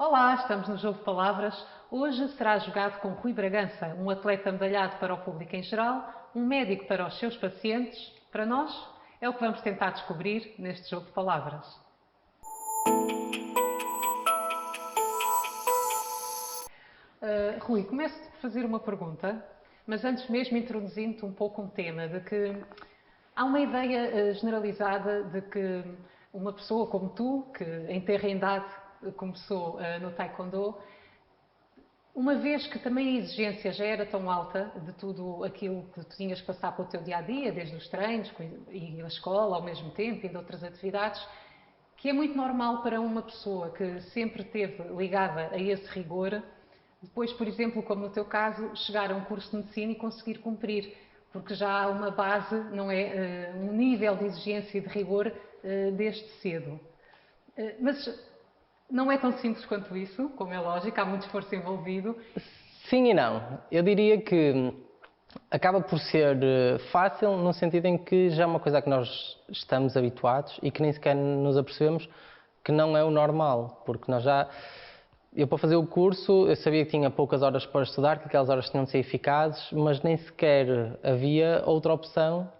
Olá, estamos no Jogo de Palavras. Hoje será jogado com Rui Bragança, um atleta medalhado para o público em geral, um médico para os seus pacientes. Para nós, é o que vamos tentar descobrir neste Jogo de Palavras. Rui, começo-te por fazer uma pergunta, mas antes mesmo introduzindo-te um pouco um tema de que há uma ideia generalizada de que uma pessoa como tu, que em terra idade começou no Taekwondo, uma vez que também a exigência já era tão alta de tudo aquilo que tu tinhas que passar pelo teu dia-a-dia, desde os treinos e a escola ao mesmo tempo e de outras atividades, que é muito normal para uma pessoa que sempre esteve ligada a esse rigor, depois, por exemplo, como no teu caso, chegar a um curso de medicina e conseguir cumprir, porque já há uma base, não é, um nível de exigência e de rigor desde cedo. Mas não é tão simples quanto isso, como é lógico, há muito esforço envolvido. Sim e não. Eu diria que acaba por ser fácil no sentido em que já é uma coisa a que nós estamos habituados e que nem sequer nos apercebemos que não é o normal, porque nós já... Eu, para fazer o curso, eu sabia que tinha poucas horas para estudar, que aquelas horas tinham de ser eficazes, mas nem sequer havia outra opção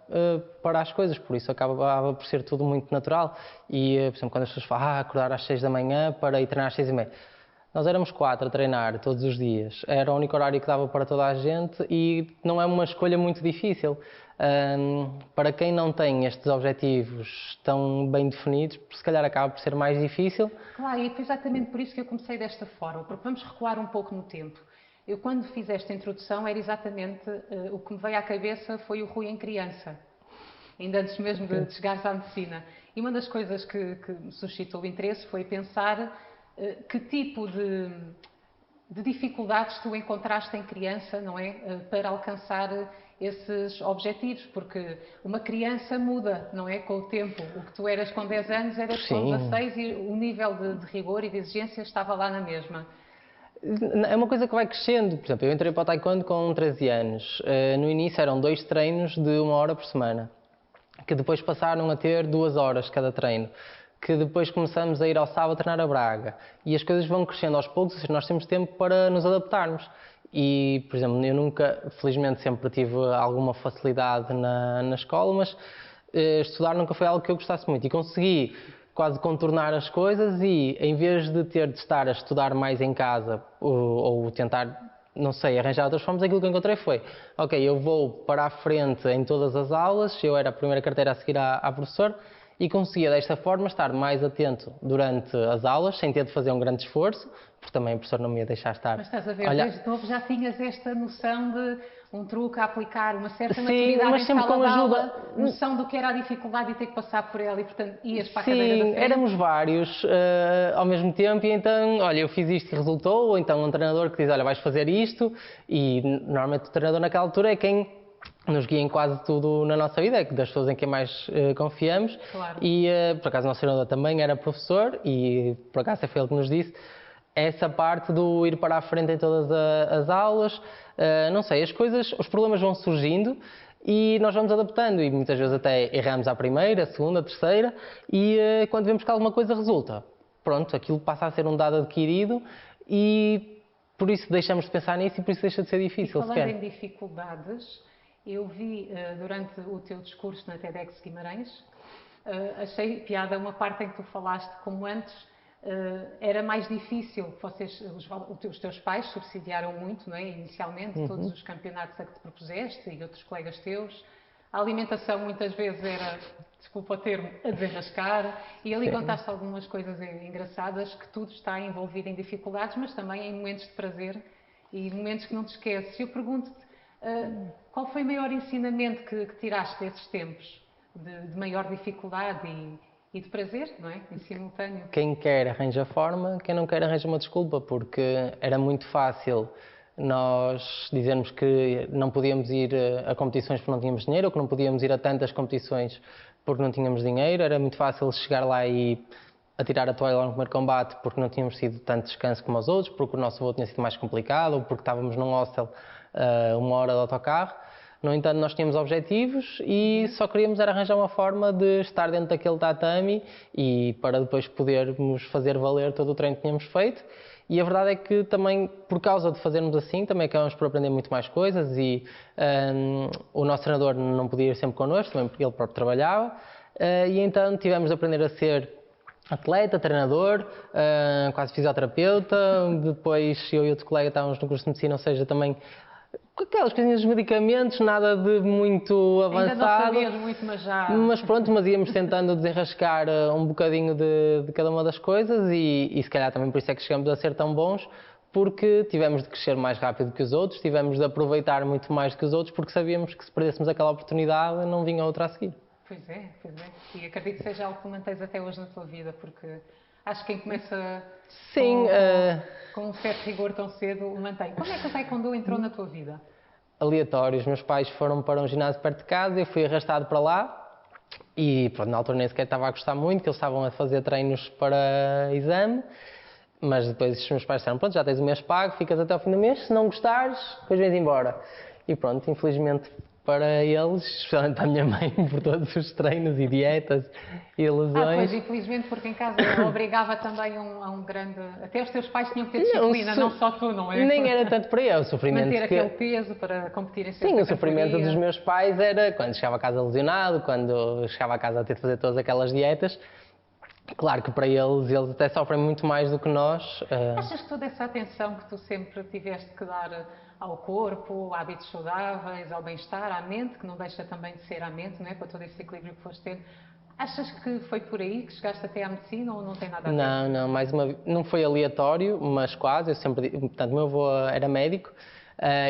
para as coisas, por isso acabava por ser tudo muito natural. E, por exemplo, quando as pessoas falam, acordar às 6 da manhã para ir treinar às 6h30. Nós éramos 4 a treinar todos os dias, era o único horário que dava para toda a gente e não é uma escolha muito difícil. Para quem não tem estes objetivos tão bem definidos, se calhar acaba por ser mais difícil. Claro, e foi exatamente por isso que eu comecei desta forma, porque vamos recuar um pouco no tempo. Eu, quando fiz esta introdução, era exatamente o que me veio à cabeça foi o Rui em criança, ainda antes mesmo de chegares à medicina. E uma das coisas que me suscitou o interesse foi pensar que tipo de dificuldades tu encontraste em criança, não é? Para alcançar esses objetivos, porque uma criança muda, não é? Com o tempo. O que tu eras com 10 anos eras com Sim. 16 e o nível de rigor e de exigência estava lá na mesma. É uma coisa que vai crescendo. Por exemplo, eu entrei para o Taekwondo com 13 anos. No início eram 2 treinos de 1 hora por semana, que depois passaram a ter 2 horas cada treino, que depois começamos a ir ao sábado a treinar a Braga. E as coisas vão crescendo aos poucos, ou seja, nós temos tempo para nos adaptarmos. E, por exemplo, eu nunca, felizmente, sempre tive alguma facilidade na escola, mas estudar nunca foi algo que eu gostasse muito. E consegui quase contornar as coisas e, em vez de ter de estar a estudar mais em casa ou tentar, não sei, arranjar outras formas, aquilo que eu encontrei foi, ok, eu vou para a frente em todas as aulas, eu era a primeira carteira a seguir à professora, e conseguia desta forma estar mais atento durante as aulas, sem ter de fazer um grande esforço, porque também o professor não me ia deixar estar. Mas estás a ver, desde novo já tinhas esta noção de um truque a aplicar, uma certa Sim, maturidade mas em sempre sala com de ajuda. aula, noção do que era a dificuldade e ter que passar por ela e, portanto, ias para a cadeira da Sim, frente. éramos vários ao mesmo tempo e então, olha, eu fiz isto e resultou, ou então um treinador que diz, olha, vais fazer isto, e normalmente o treinador naquela altura é quem nos guia em quase tudo na nossa vida, é das pessoas em quem mais confiamos. Claro. E por acaso o nosso treinador também era professor e por acaso foi ele que nos disse essa parte do ir para a frente em todas as aulas, não sei, as coisas, os problemas vão surgindo e nós vamos adaptando e muitas vezes até erramos à primeira, à segunda, à terceira e quando vemos que alguma coisa resulta, pronto, aquilo passa a ser um dado adquirido e por isso deixamos de pensar nisso e por isso deixa de ser difícil. E falando em dificuldades, eu vi durante o teu discurso na TEDx Guimarães, achei piada uma parte em que tu falaste como antes era mais difícil, vocês, os teus pais subsidiaram muito, não é? Inicialmente, todos os campeonatos a que te propuseste e outros colegas teus. A alimentação muitas vezes era, desculpa o termo, a desenrascar. E ali contaste algumas coisas engraçadas, que tudo está envolvido em dificuldades, mas também em momentos de prazer e momentos que não te esqueces. Eu pergunto-te, qual foi o maior ensinamento que tiraste desses tempos de maior dificuldade e de prazer, não é? Em simultâneo. Quem quer arranja forma, quem não quer arranja uma desculpa, porque era muito fácil nós dizermos que não podíamos ir a competições porque não tínhamos dinheiro, ou que não podíamos ir a tantas competições porque não tínhamos dinheiro. Era muito fácil chegar lá e atirar a toalha lá no primeiro combate porque não tínhamos tido tanto descanso como os outros, porque o nosso voo tinha sido mais complicado, ou porque estávamos num hostel 1 hora de autocarro. No entanto, nós tínhamos objetivos e só queríamos era arranjar uma forma de estar dentro daquele tatame e para depois podermos fazer valer todo o treino que tínhamos feito. E a verdade é que também, por causa de fazermos assim, também acabamos por aprender muito mais coisas e o nosso treinador não podia ir sempre connosco, também porque ele próprio trabalhava. E então tivemos de aprender a ser atleta, treinador, quase fisioterapeuta. Depois eu e outro colega estávamos no curso de medicina, ou seja, também com aquelas coisinhas dos medicamentos, nada de muito avançado. Ainda não sabias muito, mas já... Mas pronto, mas íamos tentando desenrascar um bocadinho de cada uma das coisas e se calhar também por isso é que chegamos a ser tão bons, porque tivemos de crescer mais rápido que os outros, tivemos de aproveitar muito mais que os outros, porque sabíamos que se perdêssemos aquela oportunidade não vinha outra a seguir. Pois é. E acredito que seja algo que mantens até hoje na tua vida, porque acho que quem começa Sim, com um certo rigor tão cedo o mantém. Como é que o taekwondo entrou na tua vida? Aleatórios. Meus pais foram para um ginásio perto de casa, eu fui arrastado para lá e pronto, na altura nem sequer estava a gostar muito, que eles estavam a fazer treinos para exame, mas depois os meus pais disseram, pronto, já tens o mês pago, ficas até ao fim do mês, se não gostares, depois vens embora. E pronto, infelizmente para eles, especialmente para a minha mãe, por todos os treinos e dietas e lesões. Pois, infelizmente, porque em casa obrigava também a um grande... Até os teus pais tinham que ter disciplina, não só tu, não é? Nem era tanto para eu, o sofrimento... Manter aquele peso para competir em certa Sim, o sofrimento categoria. dos meus pais era quando chegava a casa lesionado, quando chegava a casa a ter de fazer todas aquelas dietas. Claro que para eles até sofrem muito mais do que nós. Achas que toda essa atenção que tu sempre tiveste que dar ao corpo, a hábitos saudáveis, ao bem-estar, à mente, que não deixa também de ser a mente, não é? Com todo esse equilíbrio que foste tendo, achas que foi por aí que chegaste até à medicina ou não tem nada a ver? Não, não foi aleatório, mas quase. Portanto, o meu avô era médico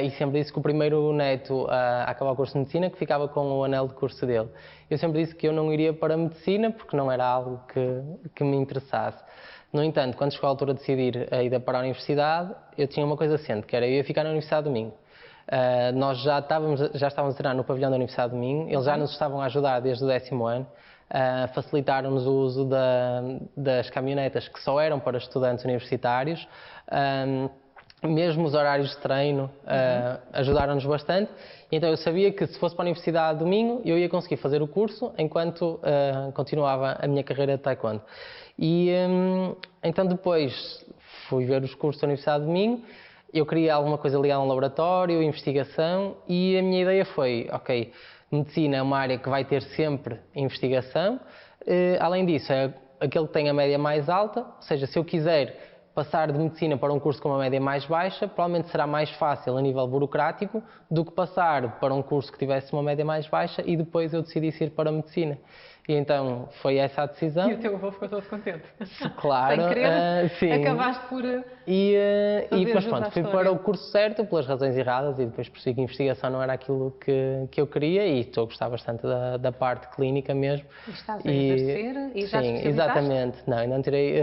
e sempre disse que o primeiro neto a acabar o curso de medicina que ficava com o anel de curso dele. Eu sempre disse que eu não iria para a medicina porque não era algo que me interessasse. No entanto, quando chegou a altura de decidir a ida para a universidade, eu tinha uma coisa assente, que era eu ia ficar na Universidade de Minho. Nós já estávamos a treinar no pavilhão da Universidade de Minho, eles já nos estavam a ajudar desde o 10º ano, facilitaram-nos o uso das caminhonetas que só eram para estudantes universitários, mesmo os horários de treino ajudaram-nos bastante. Então eu sabia que se fosse para a Universidade de Minho eu ia conseguir fazer o curso enquanto continuava a minha carreira de taekwondo. E então depois fui ver os cursos da Universidade de Minho, eu queria alguma coisa ligada a um laboratório, investigação, e a minha ideia foi, ok, medicina é uma área que vai ter sempre investigação, além disso é aquele que tem a média mais alta, ou seja, se eu quiser passar de medicina para um curso com uma média mais baixa, provavelmente será mais fácil a nível burocrático do que passar para um curso que tivesse uma média mais baixa e depois eu decidisse ir para a medicina. E então foi essa a decisão. E o teu avô ficou todo contente. Claro, sem querer, sim. acabaste por mas pronto, fui para o curso certo pelas razões erradas e depois percebi que a investigação não era aquilo que eu queria e estou a gostar bastante da parte clínica mesmo. E estás a exercer e já sim, especializaste? Exatamente. Não, ainda não tirei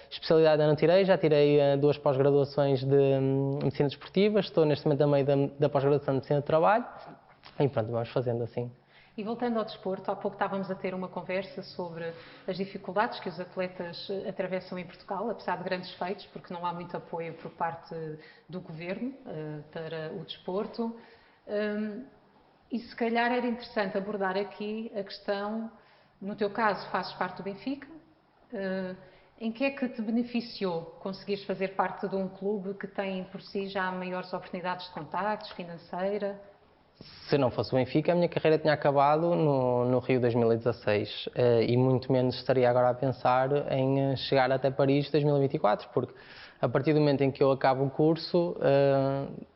especialidade, ainda não tirei, já tirei 2 pós-graduações de medicina desportiva, estou neste momento a meio da pós-graduação de medicina do trabalho e pronto, vamos fazendo assim. E voltando ao desporto, há pouco estávamos a ter uma conversa sobre as dificuldades que os atletas atravessam em Portugal, apesar de grandes feitos, porque não há muito apoio por parte do governo para o desporto. E se calhar era interessante abordar aqui a questão, no teu caso fazes parte do Benfica, em que é que te beneficiou conseguires fazer parte de um clube que tem por si já maiores oportunidades de contactos, financeira? Se não fosse o Benfica, a minha carreira tinha acabado no Rio 2016 e muito menos estaria agora a pensar em chegar até Paris 2024, porque a partir do momento em que eu acabo o curso,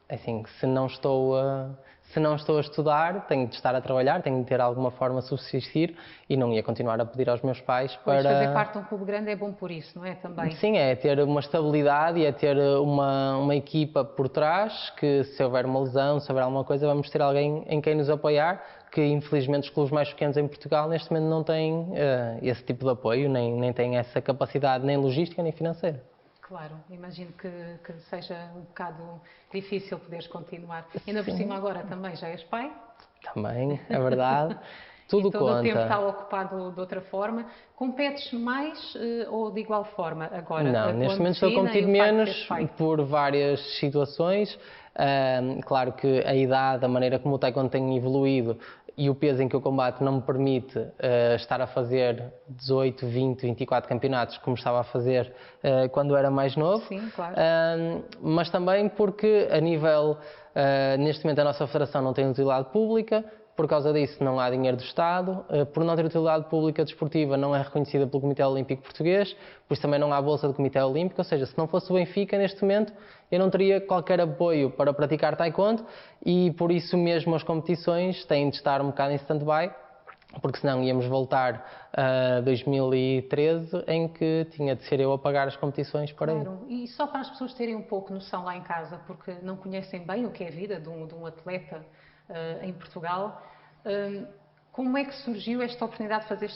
assim, se não estou a estudar, tenho de estar a trabalhar, tenho de ter alguma forma de subsistir e não ia continuar a pedir aos meus pais para... Pois fazer parte de um clube grande é bom por isso, não é? Também. Sim, é ter uma estabilidade e é ter uma equipa por trás que se houver uma lesão, se houver alguma coisa, vamos ter alguém em quem nos apoiar, que infelizmente os clubes mais pequenos em Portugal neste momento não têm esse tipo de apoio, nem têm essa capacidade nem logística nem financeira. Claro, imagino que seja um bocado difícil poderes continuar. Ainda por cima agora também já és pai. Também, é verdade. Tudo e todo conta. o tempo está ocupado de outra forma. Competes mais ou de igual forma agora? Não, neste momento estou a competir menos por várias situações. Claro que a idade, a maneira como o taekwondo tem evoluído e o peso em que eu combato não me permite estar a fazer 18, 20, 24 campeonatos como estava a fazer quando era mais novo. Sim, claro. Mas também porque a nível, neste momento a nossa federação não tem utilidade pública, por causa disso não há dinheiro do Estado, por não ter utilidade pública desportiva não é reconhecida pelo Comitê Olímpico Português, pois também não há bolsa do Comitê Olímpico, ou seja, se não fosse o Benfica neste momento eu não teria qualquer apoio para praticar taekwondo e por isso mesmo as competições têm de estar um bocado em stand-by, porque senão íamos voltar a 2013 em que tinha de ser eu a pagar as competições para ir. Claro, e só para as pessoas terem um pouco noção lá em casa, porque não conhecem bem o que é a vida de um atleta em Portugal, como é que surgiu esta oportunidade de fazer,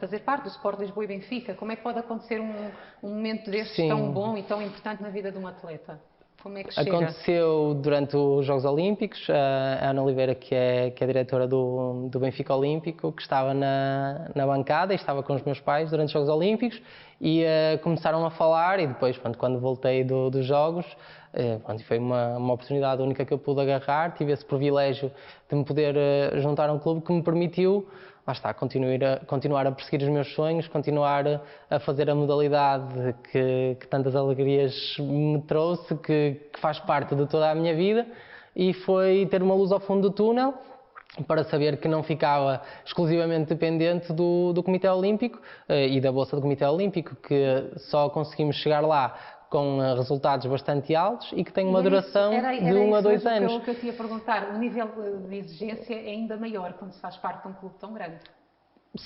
fazer parte do Sport Lisboa e Benfica? Como é que pode acontecer um momento destes tão bom e tão importante na vida de um atleta? Como é que chega? Aconteceu durante os Jogos Olímpicos, a Ana Oliveira, que é a diretora do Benfica Olímpico, que estava na bancada e estava com os meus pais durante os Jogos Olímpicos e começaram a falar e depois, pronto, quando voltei dos Jogos, pronto, foi uma oportunidade única que eu pude agarrar, tive esse privilégio de me poder juntar a um clube que me permitiu, lá está, continuar a perseguir os meus sonhos, continuar a fazer a modalidade que tantas alegrias me trouxe, que faz parte de toda a minha vida, e foi ter uma luz ao fundo do túnel para saber que não ficava exclusivamente dependente do Comitê Olímpico e da bolsa do Comitê Olímpico, que só conseguimos chegar lá com resultados bastante altos e que tem uma duração de 1 a 2 anos. Era que eu te ia perguntar, o nível de exigência é ainda maior quando se faz parte de um clube tão grande.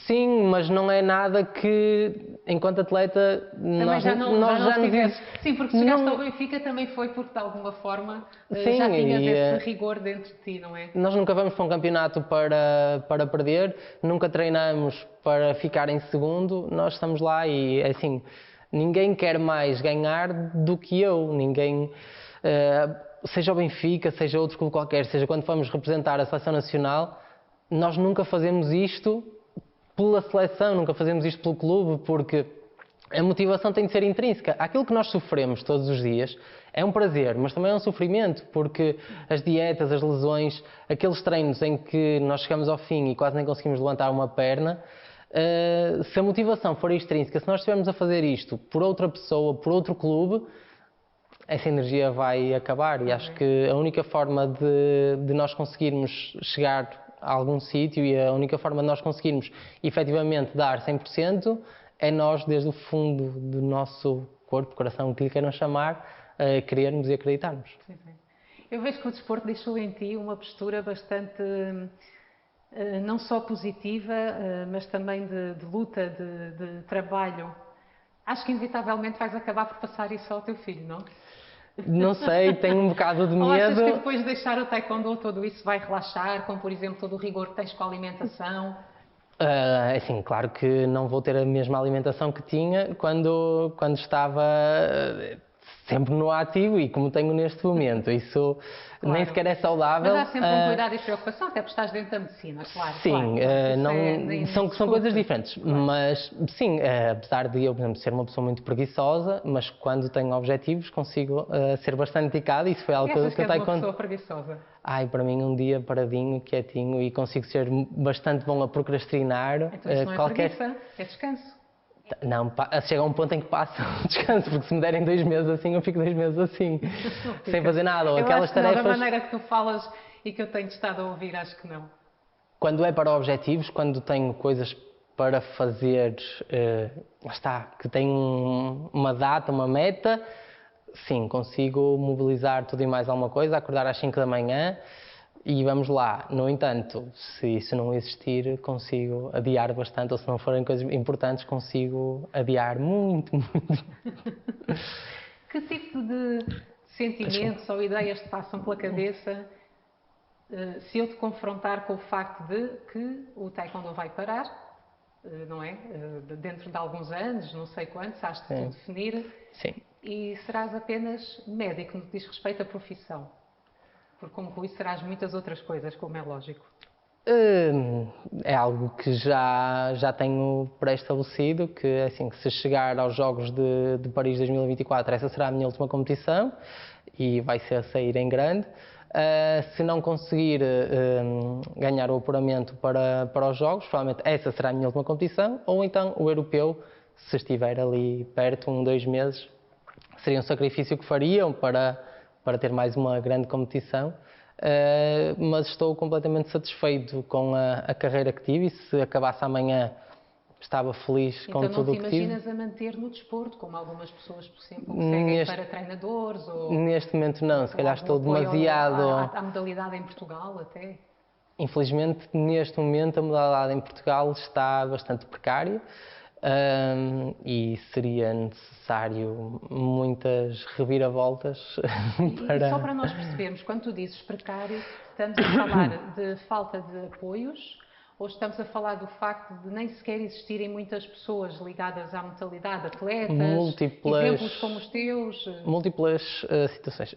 Sim, mas não é nada que, enquanto atleta, nós já nos fizemos. Sim, porque chegaste ao Benfica também foi porque, de alguma forma, já tinhas esse rigor dentro de ti, não é? Nós nunca vamos para um campeonato para perder, nunca treinamos para ficar em segundo, nós estamos lá e, assim, ninguém quer mais ganhar do que eu, ninguém... seja o Benfica, seja outro clube qualquer, seja quando vamos representar a seleção nacional, nós nunca fazemos isto pela seleção, nunca fazemos isto pelo clube, porque a motivação tem de ser intrínseca. Aquilo que nós sofremos todos os dias é um prazer, mas também é um sofrimento, porque as dietas, as lesões, aqueles treinos em que nós chegamos ao fim e quase nem conseguimos levantar uma perna, se a motivação for extrínseca, se nós estivermos a fazer isto por outra pessoa, por outro clube, essa energia vai acabar e acho que a única forma de nós conseguirmos chegar a algum sítio e a única forma de nós conseguirmos efetivamente dar 100% é nós, desde o fundo do nosso corpo, coração, o que lhe queiram chamar, querermos e acreditarmos. Sim, sim. Eu vejo que o desporto deixou em ti uma postura bastante, não só positiva, mas também de luta, de trabalho. Acho que inevitavelmente vais acabar por passar isso ao teu filho, não? Não sei, tenho um bocado de medo. Ou achas que depois de deixar o taekwondo tudo isso vai relaxar, como por exemplo todo o rigor que tens com a alimentação? Assim, claro que não vou ter a mesma alimentação que tinha quando estava sempre no ativo e como tenho neste momento. Isso claro. Nem sequer é saudável. Mas há sempre um cuidado e preocupação, até porque estás dentro da medicina, claro. Sim, claro. São coisas diferentes. Claro. Mas sim, apesar de eu, por exemplo, ser uma pessoa muito preguiçosa, mas quando tenho objetivos consigo ser bastante dedicado e isso foi algo que eu tenho uma pessoa preguiçosa? Ai, para mim um dia paradinho, quietinho e consigo ser bastante bom a procrastinar. Então isso não é preguiça, é descanso. Não, chega a um ponto em que passa o descanso, porque se me derem 2 meses assim, eu fico 2 meses assim, sem fazer nada. Ou eu aquelas acho que tarefas. Não, da maneira que tu falas e que eu tenho estado a ouvir, acho que não. Quando é para objetivos, quando tenho coisas para fazer, lá está, que tenho uma data, uma meta, sim, consigo mobilizar tudo e mais alguma coisa, acordar às 5 da manhã. E vamos lá, no entanto, se isso não existir, consigo adiar bastante, ou se não forem coisas importantes, consigo adiar muito, muito. Que tipo de sentimentos ou ideias te passam pela cabeça se eu te confrontar com o facto de que o taekwondo vai parar, não é? Dentro de alguns anos, não sei quantos, has de tu definir, Sim. E serás apenas médico no que diz respeito à profissão? Porque como Rui serás muitas outras coisas, como é lógico. É algo que já tenho pré-estabelecido, que assim, que se chegar aos Jogos de Paris 2024, essa será a minha última competição e vai ser a sair em grande. Se não conseguir ganhar o apuramento para os Jogos, provavelmente essa será a minha última competição, ou então o europeu, se estiver ali perto, 2 meses, seria um sacrifício que fariam para ter mais uma grande competição. Mas estou completamente satisfeito com a carreira que tive e se acabasse amanhã estava feliz com Então não tudo te o que tive. imaginas a manter no desporto, como algumas pessoas, por exemplo, que seguem para treinadores Neste momento não, se calhar estou demasiado... à modalidade em Portugal até? Infelizmente, neste momento, a modalidade em Portugal está bastante precária. E seria necessário muitas reviravoltas E só para nós percebermos, quando tu dizes precário, estamos a falar de falta de apoios ou estamos a falar do facto de nem sequer existirem muitas pessoas ligadas à modalidade, atletas, exemplos como os teus? Múltiplas situações.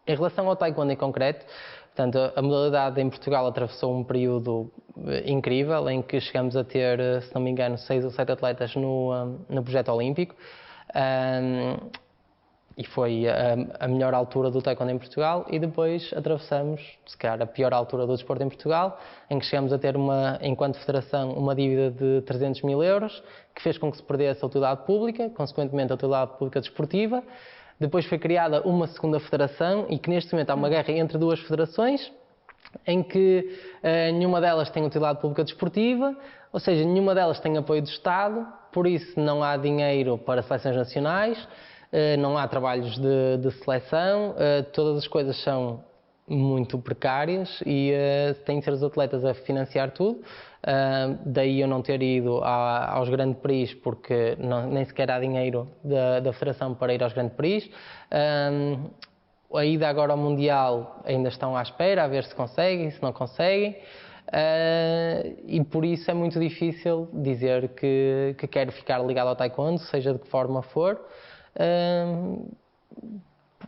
Em relação ao taekwondo em concreto, portanto, a modalidade em Portugal atravessou um período incrível em que chegamos a ter, se não me engano, 6 ou 7 atletas no projeto olímpico. E foi a melhor altura do taekwondo em Portugal, e depois atravessamos, se calhar, a pior altura do desporto em Portugal, em que chegamos a ter, enquanto federação, uma dívida de 300 mil euros, que fez com que se perdesse a utilidade pública, consequentemente a utilidade pública desportiva. Depois foi criada uma segunda federação e que neste momento há uma guerra entre duas federações, em que nenhuma delas tem utilidade pública desportiva, ou seja, nenhuma delas tem apoio do Estado, por isso não há dinheiro para seleções nacionais, não há trabalhos de seleção, todas as coisas são muito precárias e têm de ser os atletas a financiar tudo. Daí eu não ter ido aos Grandes Prix, porque nem sequer há dinheiro da Federação para ir aos Grandes Prix. A ida agora ao Mundial ainda estão à espera, a ver se conseguem, se não conseguem. E por isso é muito difícil dizer que quero ficar ligado ao taekwondo, seja de que forma for.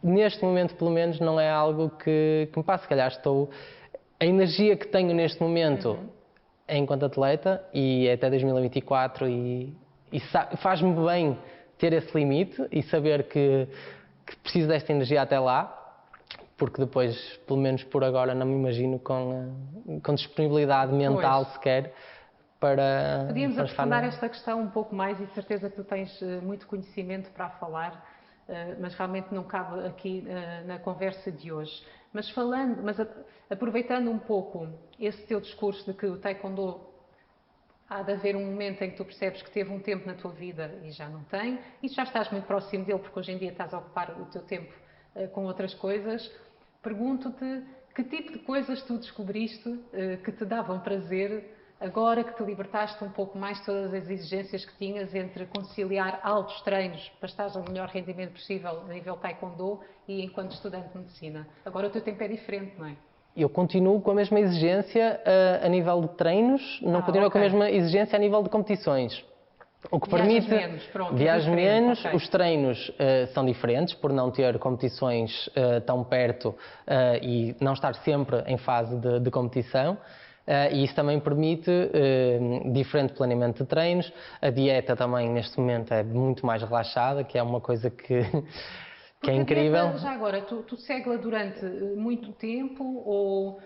Neste momento, pelo menos, não é algo que me passa. Se calhar a energia que tenho neste momento é enquanto atleta e é até 2024 e faz-me bem ter esse limite e saber que preciso desta energia até lá, porque depois, pelo menos por agora, não me imagino com disponibilidade mental sequer para Podíamos estar aprofundar esta questão um pouco mais e de certeza que tu tens muito conhecimento para falar, mas realmente não cabe aqui na conversa de hoje. Mas aproveitando um pouco esse teu discurso de que o taekwondo há de haver um momento em que tu percebes que teve um tempo na tua vida e já não tem, e já estás muito próximo dele porque hoje em dia estás a ocupar o teu tempo com outras coisas. Pergunto-te que tipo de coisas tu descobriste que te davam prazer agora que te libertaste um pouco mais de todas as exigências que tinhas entre conciliar altos treinos para estares ao melhor rendimento possível a nível taekwondo e enquanto estudante de medicina. Agora o teu tempo é diferente, não é? Eu continuo com a mesma exigência a nível de treinos, não continuo com a mesma exigência a nível de competições. O que permite viagens menos, os treinos são diferentes por não ter competições tão perto e não estar sempre em fase de competição. E isso também permite diferente planeamento de treinos. A dieta também neste momento é muito mais relaxada, que é uma coisa que é incrível. Dieta, já agora, tu segue-la durante muito tempo ou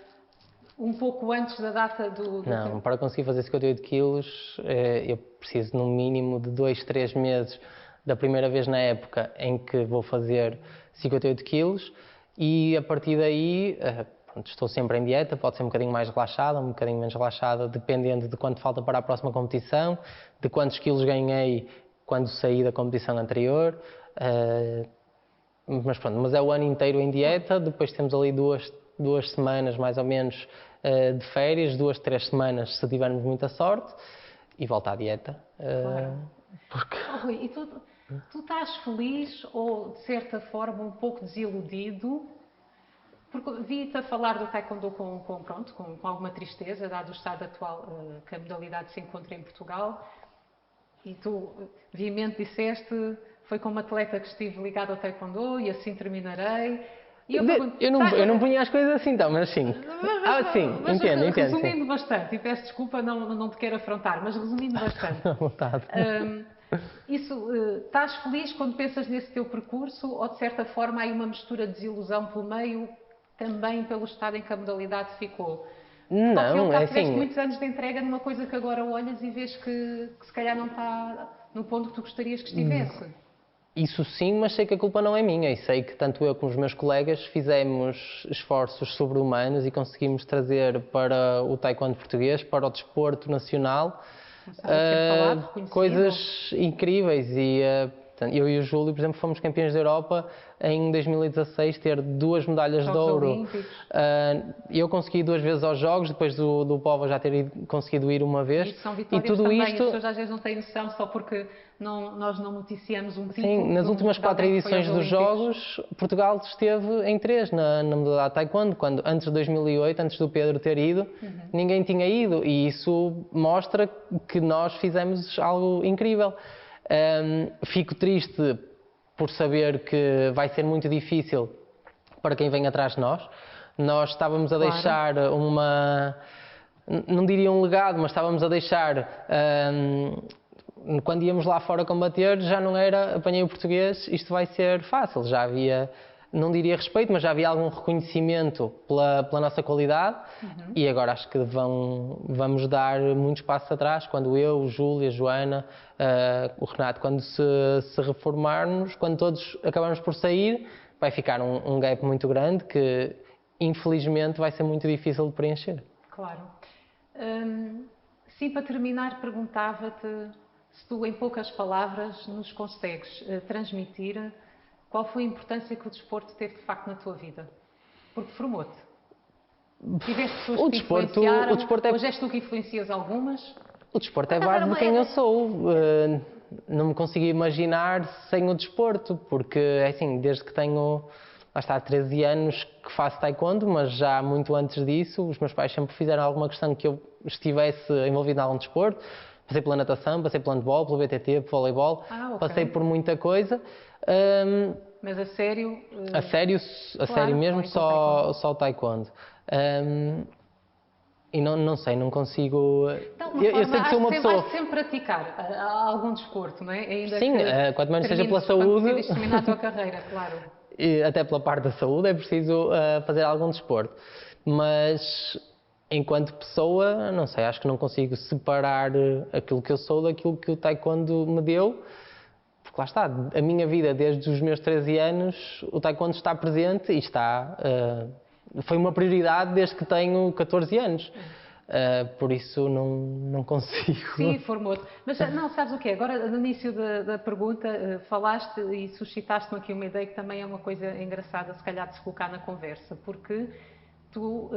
um pouco antes da data do Não, para conseguir fazer 58 quilos eu preciso no mínimo de 2, 3 meses da primeira vez na época em que vou fazer 58 quilos e a partir daí estou sempre em dieta, pode ser um bocadinho mais relaxada, um bocadinho menos relaxada, dependendo de quanto falta para a próxima competição, de quantos quilos ganhei quando saí da competição anterior. Mas pronto, mas é o ano inteiro em dieta, depois temos ali duas semanas mais ou menos de férias, 2, 3 semanas se tivermos muita sorte e volta à dieta. Claro. Rui, e tu estás feliz ou de certa forma um pouco desiludido? Porque vi-te a falar do taekwondo com alguma tristeza, dado o estado atual que a modalidade se encontra em Portugal. E tu, veemente, disseste, foi como atleta que estive ligado ao taekwondo e assim terminarei. E eu pergunto, eu não punha as coisas assim, então, mas sim. Sim, entendo. Resumindo bastante, e peço desculpa, não te quero afrontar, mas resumindo bastante. À vontade. Estás feliz quando pensas nesse teu percurso ou de certa forma há aí uma mistura de desilusão pelo meio, também pelo estado em que a modalidade ficou? Não, é tiveste assim. muitos anos de entrega numa coisa que agora olhas e vês que se calhar não está no ponto que tu gostarias que estivesse. Isso sim, mas sei que a culpa não é minha e sei que tanto eu como os meus colegas fizemos esforços sobre-humanos e conseguimos trazer para o taekwondo português, para o desporto nacional, coisas incríveis e eu e o Júlio, por exemplo, fomos campeões da Europa em 2016, ter 2 medalhas de ouro. Eu consegui 2 vezes aos Jogos, depois do Pova já ter conseguido ir uma vez. Isso são vitórias e tudo também, as pessoas às vezes não têm noção só porque nós não noticiamos um título. Sim, nas últimas 4 edições dos Jogos, Portugal esteve em 3 na modalidade taekwondo, quando antes de 2008, antes do Pedro ter ido, ninguém tinha ido e isso mostra que nós fizemos algo incrível. Fico triste por saber que vai ser muito difícil para quem vem atrás de nós. Nós estávamos a deixar não diria um legado, mas estávamos a deixar, quando íamos lá fora combater, já não era apanhei o português, isto vai ser fácil. Já havia, não diria respeito, mas já havia algum reconhecimento pela nossa qualidade e agora acho que vamos dar muitos passos atrás quando eu, o Júlio, a Joana, o Renato, quando se reformarmos, quando todos acabarmos por sair, vai ficar um gap muito grande que infelizmente vai ser muito difícil de preencher. Claro. Sim, para terminar, perguntava-te se tu, em poucas palavras, nos consegues transmitir qual foi a importância que o desporto teve de facto na tua vida? Porque formou-te. Tiveste pessoas que te influenciaram, hoje és tu que influencias algumas? O desporto é a base de quem eu sou. Não me consigo imaginar sem o desporto, porque é assim, desde que tenho, lá está, 13 anos que faço taekwondo, mas já muito antes disso, os meus pais sempre fizeram alguma questão que eu estivesse envolvido em algum desporto. Passei pela natação, passei pelo handball, pelo BTT, pelo voleibol, passei por muita coisa. Mas a sério? A sério mesmo, só o taekwondo. E não sei, não consigo. Eu sei que sou uma pessoa. Vais sempre praticar algum desporto, não é? Ainda sim, quanto menos seja pela saúde. Para terminar a tua carreira, claro. E até pela parte da saúde é preciso fazer algum desporto. Mas enquanto pessoa, não sei, acho que não consigo separar aquilo que eu sou daquilo que o taekwondo me deu. Porque lá está, a minha vida desde os meus 13 anos, o taekwondo está presente e está. Foi uma prioridade desde que tenho 14 anos. Por isso não consigo. Sim, formou-te. Mas não, sabes o quê? Agora, no início da pergunta, falaste e suscitaste-me aqui uma ideia que também é uma coisa engraçada, se calhar, de se colocar na conversa, porque tu,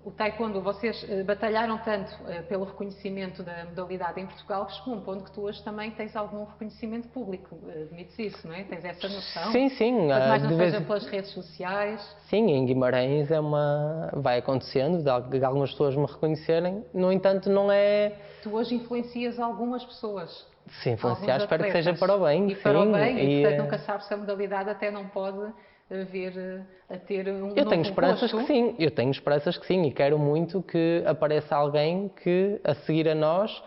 o taekwondo, vocês batalharam tanto pelo reconhecimento da modalidade em Portugal que chegou a um ponto que tu hoje também tens algum reconhecimento público. Admites isso, não é? Tens essa noção? Sim. Mas mais não seja pelas redes sociais. Sim, em Guimarães vai acontecendo, de algumas pessoas me reconhecerem, no entanto não é... Tu hoje influencias algumas pessoas. Sim, influenciar, espero que seja para o bem. E para o bem, e portanto nunca sabes se a modalidade até não pode vir a ter um Eu tenho novo esperanças rosto. que sim, e quero muito que apareça alguém que, a seguir a nós,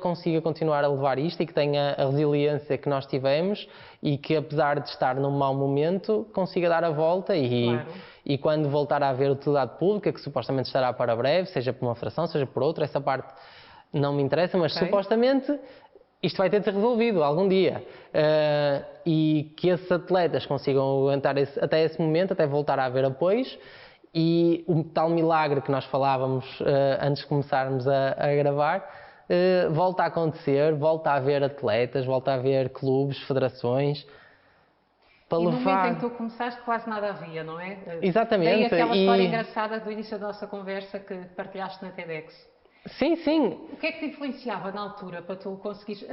consiga continuar a levar isto e que tenha a resiliência que nós tivemos e que, apesar de estar num mau momento, consiga dar a volta e quando voltar a haver utilidade pública, que supostamente estará para breve, seja por uma federação, seja por outra, essa parte não me interessa, mas supostamente isto vai ter de ser resolvido algum dia. E que esses atletas consigam aguentar até esse momento, até voltar a haver apoios. E o tal milagre que nós falávamos antes de começarmos a gravar, volta a acontecer, volta a haver atletas, volta a haver clubes, federações. Para no momento em que tu começaste quase nada havia, não é? Exatamente. Daí aquela história engraçada do início da nossa conversa que partilhaste na TEDx. Sim, sim. O que é que te influenciava na altura para tu conseguires?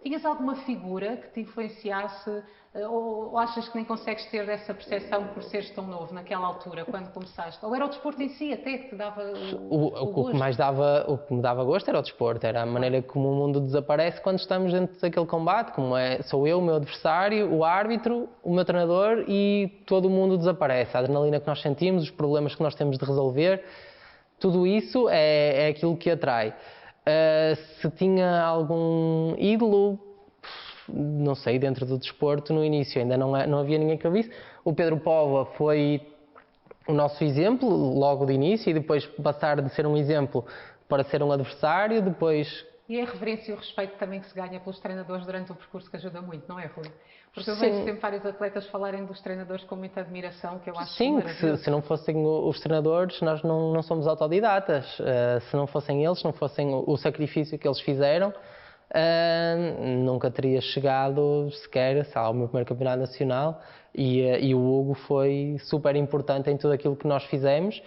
Tinhas alguma figura que te influenciasse ou achas que nem consegues ter essa percepção por seres tão novo naquela altura, quando começaste? Ou era o desporto em si até que te dava o O que gosto? mais dava, o que me dava gosto era o desporto, era a maneira como o mundo desaparece quando estamos dentro daquele combate, sou eu, o meu adversário, o árbitro, o meu treinador e todo o mundo desaparece. A adrenalina que nós sentimos, os problemas que nós temos de resolver, tudo isso é aquilo que atrai. Se tinha algum ídolo, não sei, dentro do desporto, no início ainda não havia ninguém que eu visse. O Pedro Póvoa foi o nosso exemplo, logo de início, e depois passar de ser um exemplo para ser um adversário, depois... E a reverência e o respeito também que se ganha pelos treinadores durante o percurso que ajuda muito, não é, Rui? Porque eu vejo Sim. sempre vários atletas falarem dos treinadores com muita admiração, que eu acho Sim, que maravilhoso. se não fossem os treinadores, nós não somos autodidatas. Se não fossem eles, se não fossem o sacrifício que eles fizeram, nunca teria chegado sequer ao meu primeiro campeonato nacional e o Hugo foi super importante em tudo aquilo que nós fizemos.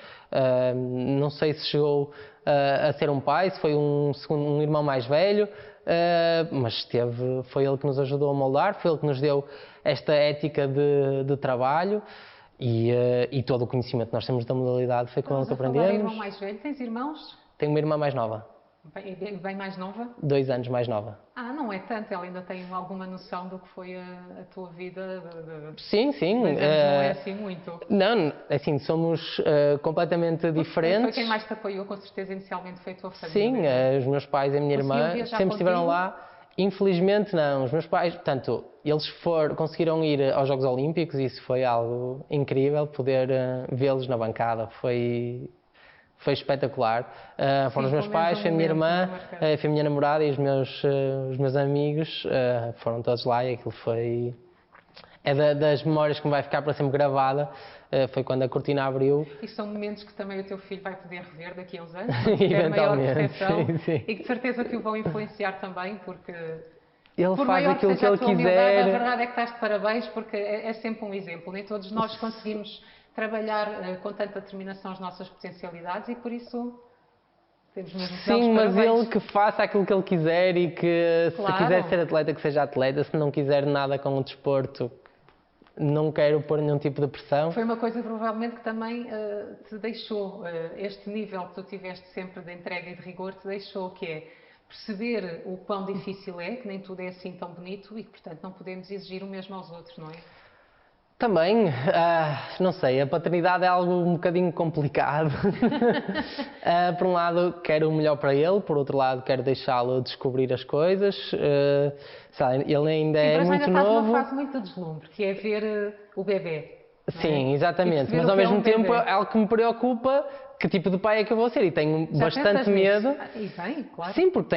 Não sei se chegou a ser um pai, se foi um irmão mais velho, mas foi ele que nos ajudou a moldar, foi ele que nos deu esta ética de trabalho e todo o conhecimento que nós temos da modalidade foi com ele que aprendemos. Irmão mais velho, tens irmãos? Tenho uma irmã mais nova. Bem mais nova? 2 anos mais nova. Não é tanto, ela ainda tem alguma noção do que foi a tua vida. Sim. 2 anos não é assim muito. Não, assim, somos completamente diferentes. Foi quem mais te apoiou, com certeza, inicialmente foi a tua família. Sim, os meus pais e a minha irmã sempre estiveram lá. Infelizmente não, os meus pais, portanto, eles conseguiram ir aos Jogos Olímpicos e isso foi algo incrível, poder vê-los na bancada, foi espetacular. Foram os meus pais, foi a minha irmã, foi a minha namorada e os meus amigos, foram todos lá e aquilo foi... É das memórias que me vai ficar para sempre gravada, foi quando a cortina abriu. E são momentos que também o teu filho vai poder rever daqui a uns anos, eventualmente, sim. E que de certeza que o vão influenciar também, porque... Ele por faz aquilo que ele quiser. Humildade, a verdade é que estás de parabéns, porque é sempre um exemplo. Nem todos nós conseguimos trabalhar com tanta determinação as nossas potencialidades e por isso temos mesmo que Sim, mas parabéns. ele que faça aquilo que ele quiser e que se quiser ser atleta, que seja atleta, se não quiser nada com o desporto, não quero pôr nenhum tipo de pressão. Foi uma coisa provavelmente que também te deixou, este nível que tu tiveste sempre de entrega e de rigor, te deixou, que é perceber o quão difícil é, que nem tudo é assim tão bonito e que, portanto, não podemos exigir o mesmo aos outros, não é? Também, não sei, a paternidade é algo um bocadinho complicado. Por um lado, quero o melhor para ele, por outro lado, quero deixá-lo descobrir as coisas. Sabe, ele ainda é muito novo. Estás numa fase muito de deslumbre, que é ver o bebê. Sim, exatamente, mas ao mesmo tempo é algo que me preocupa. Que tipo de pai é que eu vou ser? E tenho bastante medo. E bem, claro. Sim, porque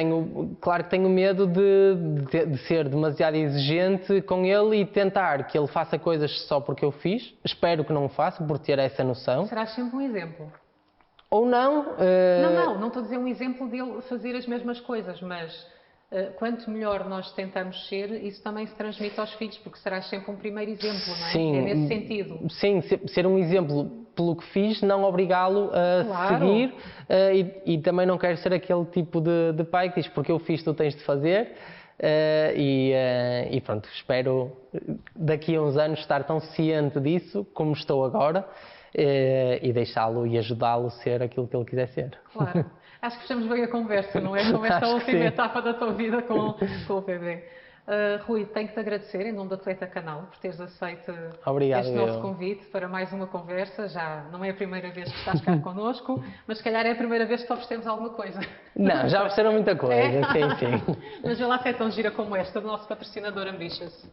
claro que tenho medo de ser demasiado exigente com ele e tentar que ele faça coisas só porque eu fiz. Espero que não o faça, por ter essa noção. Serás sempre um exemplo. Ou não. Não estou a dizer um exemplo dele fazer as mesmas coisas, mas quanto melhor nós tentamos ser, isso também se transmite aos filhos, porque serás sempre um primeiro exemplo, não é? Sim, é nesse sentido. Sim, ser um exemplo pelo que fiz, não obrigá-lo a seguir e também não quero ser aquele tipo de pai que diz porque eu fiz, tu tens de fazer e pronto, espero daqui a uns anos estar tão ciente disso como estou agora e deixá-lo e ajudá-lo a ser aquilo que ele quiser ser. Claro. Acho que fechamos bem a conversa, não é? Com esta última etapa da tua vida com o bebê. Rui, tenho que te agradecer em nome do Atleta Canal por teres aceito este nosso convite para mais uma conversa. Já não é a primeira vez que estás cá connosco, mas se calhar é a primeira vez que te oferecemos alguma coisa. Não, já ofereceram muita coisa, sim. Mas vê lá se é tão gira como esta, do nosso patrocinador Ambitious.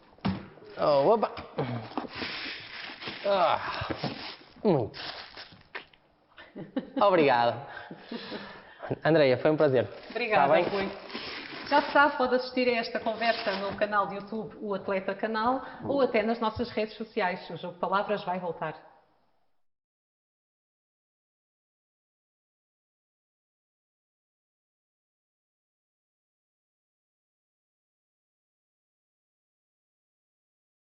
Opa! Muito. Obrigado. Andreia, foi um prazer. Obrigada, Rui. Já sabe, pode assistir a esta conversa no canal de YouTube, o Atleta Canal, ou até nas nossas redes sociais. O Jogo de Palavras vai voltar.